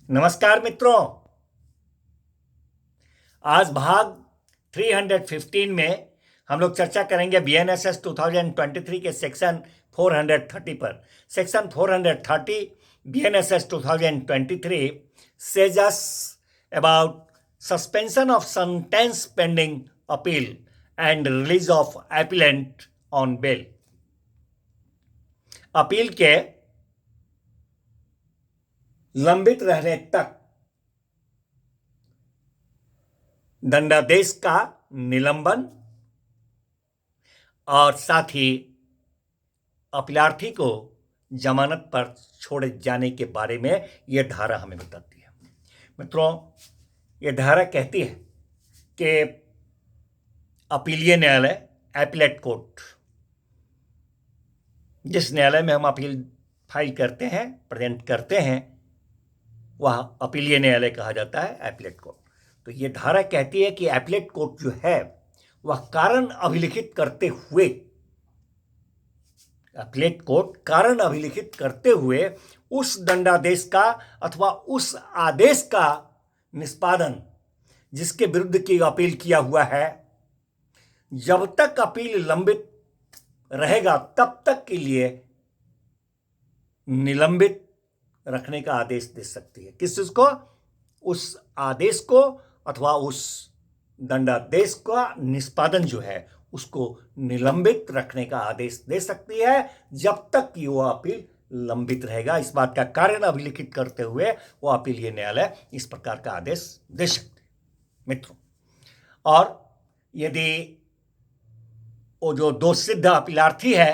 नमस्कार मित्रों। आज भाग 315 में हम लोग चर्चा करेंगे बीएनएसएस 2023 के सेक्शन 430 पर। Section 430 BNSS 2023 says us about suspension of sentence pending appeal and release of appellant on bail। Appeal के लंबित रहने तक दंडादेश का निलंबन और साथ ही अपीलार्थी को जमानत पर छोड़े जाने के बारे में यह धारा हमें बताती है। मित्रों, यह धारा कहती है कि अपीलीय न्यायालय एपीलेट कोर्ट, जिस न्यायालय में हम अपील फाइल करते हैं, प्रेजेंट करते हैं, वह अपीलीय न्यायालय कहा जाता है, एपीलेट कोर्ट। तो ये धारा कहती है कि एपीलेट कोर्ट जो है वह कारण अभिलिखित करते हुए, एपीलेट कोर्ट कारण अभिलिखित करते हुए उस दंडादेश का अथवा उस आदेश का निष्पादन जिसके विरुद्ध की अपील किया हुआ है, जब तक अपील लंबित रहेगा तब तक के लिए निलंबित रखने का आदेश दे सकती है। किस चीज को? उस आदेश को अथवा उस दंडादेश का निष्पादन जो है उसको निलंबित रखने का आदेश दे सकती है जब तक कि वह अपील लंबित रहेगा। इस बात का कारण अभिलिखित करते हुए वह अपीलीय न्यायालय इस प्रकार का आदेश दे सकते हैं मित्रों। और यदि वो जो दोषसिद्ध अपीलार्थी है,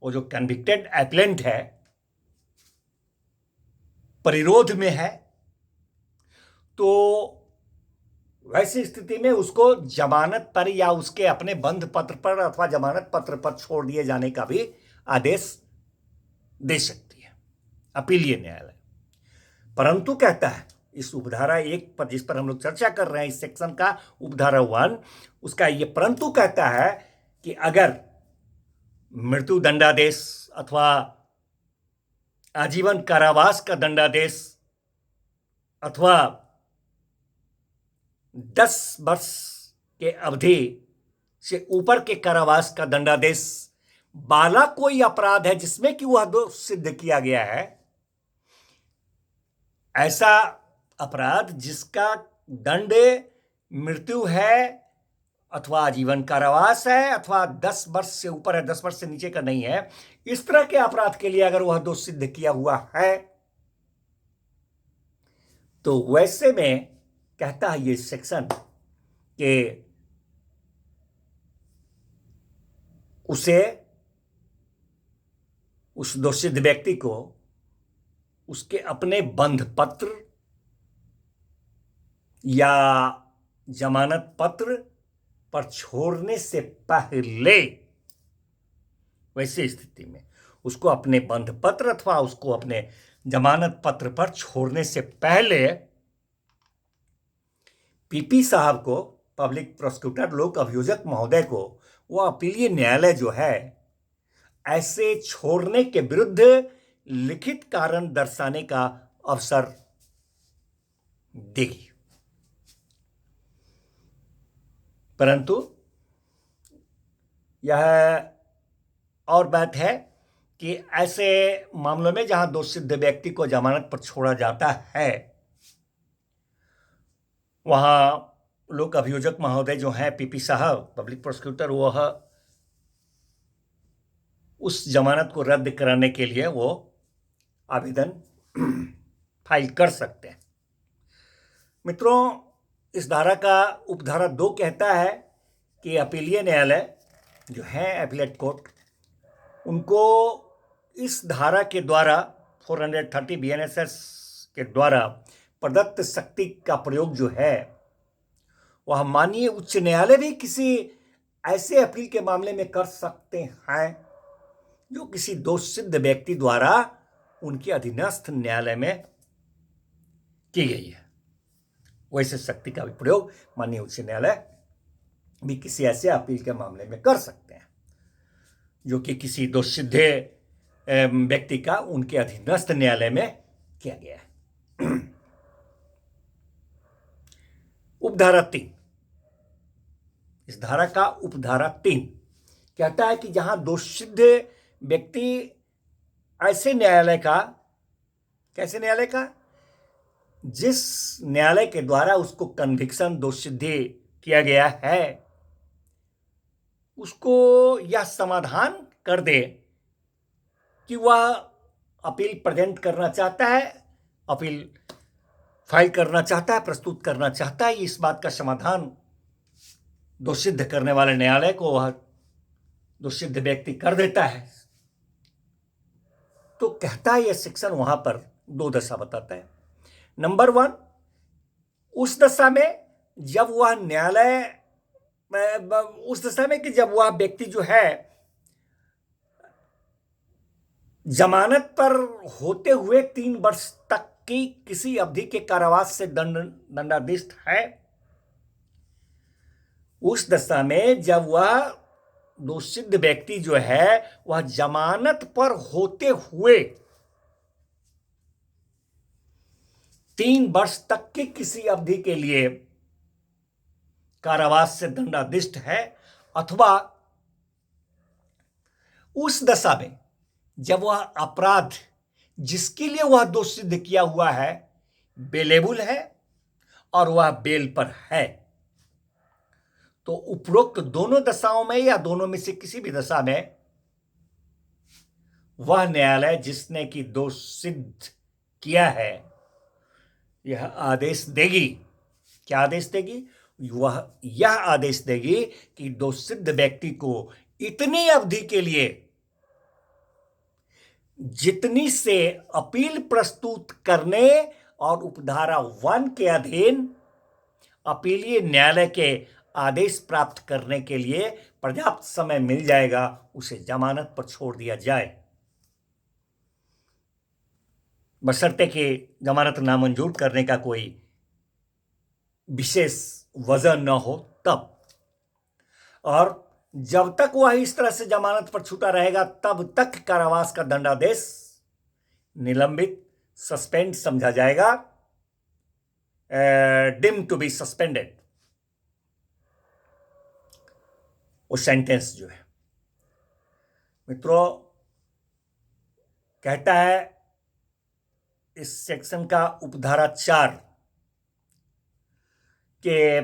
वो जो कन्विक्टेड एपीलेंट है, परिरोध में है, तो वैसी स्थिति में उसको जमानत पर या उसके अपने बंध पत्र पर अथवा जमानत पत्र पर छोड़ दिए जाने का भी आदेश दे सकती है अपीलीय न्यायालय। परंतु कहता है इस उपधारा 1 पर, जिस पर हम लोग चर्चा कर रहे हैं, इस सेक्शन का उपधारा 1, उसका ये परंतु कहता है कि अगर मृत्यु दंडादेश अथवा आजीवन कारावास का दंडादेश अथवा 10 वर्ष के अवधि से ऊपर के कारावास का दंडादेश वाला कोई अपराध है जिसमें कि वह दोष सिद्ध किया गया है, ऐसा अपराध जिसका दंड मृत्यु है अथवा आजीवन कारावास है अथवा 10 वर्ष से ऊपर है, 10 वर्ष से नीचे का नहीं है, इस तरह के अपराध के लिए अगर वह दोष सिद्ध किया हुआ है तो वैसे में कहता है ये सेक्शन कि उसे, उस दोषित व्यक्ति को उसके अपने बंध पत्र या जमानत पत्र पर छोड़ने से पहले, वैसी स्थिति में उसको अपने बंध पत्र अथवा उसको अपने जमानत पत्र पर छोड़ने से पहले पीपी साहब को, पब्लिक प्रोसिक्यूटर, लोक अभियोजक महोदय को, वह अपीलीय न्यायालय जो है ऐसे छोड़ने के विरुद्ध लिखित कारण दर्शाने का अवसर देगी। परंतु यह और बात है कि ऐसे मामलों में जहां दोषसिद्ध व्यक्ति को जमानत पर छोड़ा जाता है, वहां लोक अभियोजक महोदय जो हैं, पीपी साहब, पब्लिक प्रोसिक्यूटर, वह उस जमानत को रद्द कराने के लिए वो आवेदन फाइल कर सकते हैं। मित्रों, इस धारा का उपधारा 2 कहता है कि अपीलीय न्यायालय जो है, एपीलेट कोर्ट, उनको इस धारा के द्वारा 430 बीएनएसएस के द्वारा प्रदत्त शक्ति का प्रयोग जो है वह माननीय उच्च न्यायालय भी किसी ऐसे अपील के मामले में कर सकते हैं जो किसी दोषसिद्ध व्यक्ति द्वारा उनके अधीनस्थ न्यायालय में की गई है। वैसे शक्ति का भी प्रयोग माननीय उच्च न्यायालय भी किसी ऐसे अपील के मामले में कर सकते हैं जो कि किसी दोषसिद्ध व्यक्ति का उनके अधीनस्थ न्यायालय में किया गया है। उपधारा 3, इस धारा का उपधारा 3 कहता है कि जहां दोषसिद्ध व्यक्ति ऐसे न्यायालय का, कैसे न्यायालय का, जिस न्यायालय के द्वारा उसको कन्विक्शन दोषसिद्धि किया गया है, उसको यह समाधान कर दे कि वह अपील प्रेजेंट करना चाहता है, अपील फाइल करना चाहता है, प्रस्तुत करना चाहता है, इस बात का समाधान दोषसिद्ध करने वाले न्यायालय को वह दोषसिद्ध व्यक्ति कर देता है। तो कहता है यह सेक्शन वहां पर 2 दशा बताता है। नंबर 1, उस दशा में जब वह न्यायालय, उस दशा में कि जब वह व्यक्ति जो है जमानत पर होते हुए 3 वर्ष तक की किसी अवधि के कारावास से दंडाधीश है। उस दशा में जब वह दोषसिद्ध व्यक्ति जो है वह जमानत पर होते हुए 3 वर्ष तक की किसी अवधि के लिए कारावास से दंडाधीश है, अथवा उस दशा में जब वह अपराध जिसके लिए वह दोष सिद्ध किया हुआ है बेलेबल है और वह बेल पर है, तो उपरोक्त दोनों दशाओं में या दोनों में से किसी भी दशा में वह न्यायालय जिसने कि दोष सिद्ध किया है यह आदेश देगी। क्या आदेश देगी? वह यह आदेश देगी कि दोष सिद्ध व्यक्ति को इतनी अवधि के लिए जितनी से अपील प्रस्तुत करने और उपधारा 1 के अधीन अपीलीय न्यायालय के आदेश प्राप्त करने के लिए पर्याप्त समय मिल जाएगा, उसे जमानत पर छोड़ दिया जाए, बशर्ते कि जमानत नामंजूर करने का कोई विशेष वजह न हो तब। और जब तक वह इस तरह से जमानत पर छूटा रहेगा तब तक कारावास का दंडादेश निलंबित, सस्पेंड समझा जाएगा, डिम टू बी सस्पेंडेड, वो सेंटेंस जो है। मित्रों, कहता है इस सेक्शन का उपधारा 4 के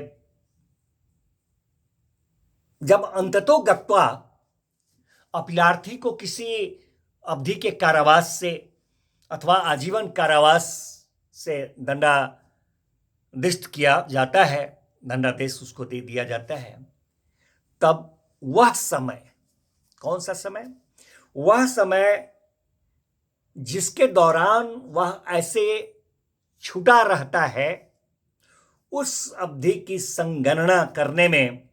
जब अंततो गत्वा अपीलार्थी को किसी अवधि के कारावास से अथवा आजीवन कारावास से दंडादेश किया जाता है, दंडादेश उसको दे दिया जाता है, तब वह समय, कौन सा समय? वह समय जिसके दौरान वह ऐसे छूटा रहता है, उस अवधि की संगणना करने में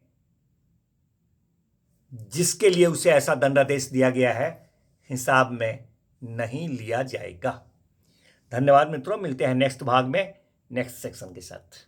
जिसके लिए उसे ऐसा दंडादेश दिया गया है हिसाब में नहीं लिया जाएगा। धन्यवाद मित्रों, मिलते हैं नेक्स्ट भाग में नेक्स्ट सेक्शन के साथ।